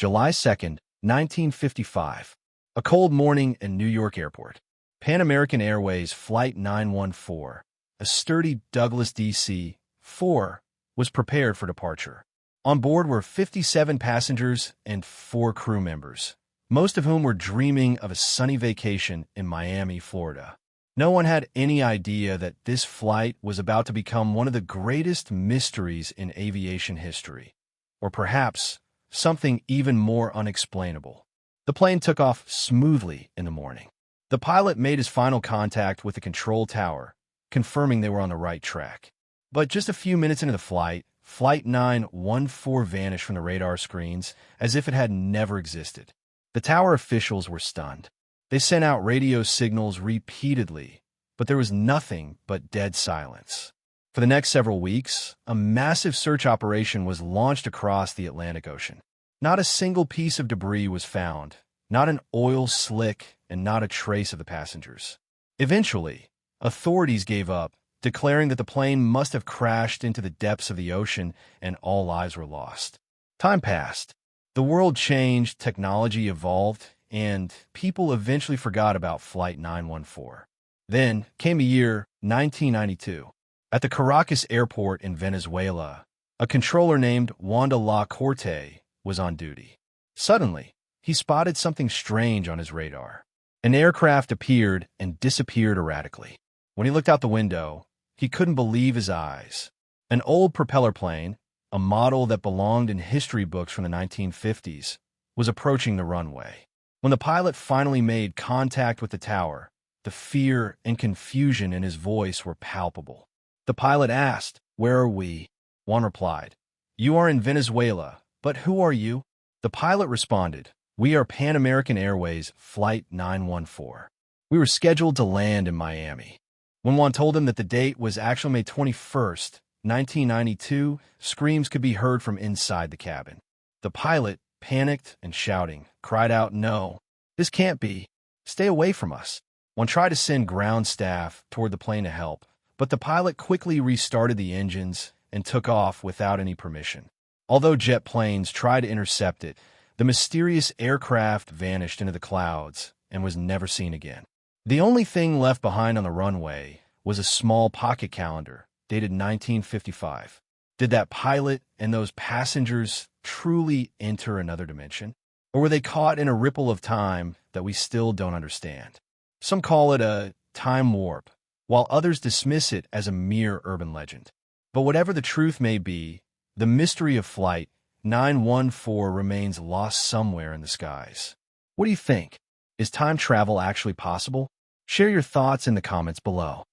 July 2nd, 1955. A cold morning in New York Airport. Pan American Airways Flight 914, a sturdy Douglas DC-4, was prepared for departure. On board were 57 passengers and 4 crew members, most of whom were dreaming of a sunny vacation in Miami, Florida. No one had any idea that this flight was about to become one of the greatest mysteries in aviation history, or perhaps something even more unexplainable. The plane took off smoothly in the morning. The pilot made his final contact with the control tower, confirming they were on the right track. But just a few minutes into the flight, Flight 914 vanished from the radar screens as if it had never existed. The tower officials were stunned. They sent out radio signals repeatedly, but there was nothing but dead silence. For the next several weeks, a massive search operation was launched across the Atlantic Ocean. Not a single piece of debris was found, not an oil slick, and not a trace of the passengers. Eventually, authorities gave up, declaring that the plane must have crashed into the depths of the ocean and all lives were lost. Time passed. The world changed, technology evolved, and people eventually forgot about Flight 914. Then came the year 1992. At the Caracas airport in Venezuela, a controller named Juan Corte was on duty. Suddenly, he spotted something strange on his radar. An aircraft appeared and disappeared erratically. When he looked out the window, he couldn't believe his eyes. An old propeller plane, a model that belonged in history books from the 1950s, was approaching the runway. When the pilot finally made contact with the tower, the fear and confusion in his voice were palpable. The pilot asked, "Where are we?" Juan replied, "You are in Venezuela, but who are you?" The pilot responded, "We are Pan American Airways Flight 914. We were scheduled to land in Miami." When Juan told him that the date was actually May 21st, 1992, screams could be heard from inside the cabin. The pilot, panicked and shouting, cried out, "No, this can't be. Stay away from us." Juan tried to send ground staff toward the plane to help, but the pilot quickly restarted the engines and took off without any permission. Although jet planes tried to intercept it, the mysterious aircraft vanished into the clouds and was never seen again. The only thing left behind on the runway was a small pocket calendar dated 1955. Did that pilot and those passengers truly enter another dimension? Or were they caught in a ripple of time that we still don't understand? Some call it a time warp, while others dismiss it as a mere urban legend. But whatever the truth may be, the mystery of Flight 914 remains lost somewhere in the skies. What do you think? Is time travel actually possible? Share your thoughts in the comments below.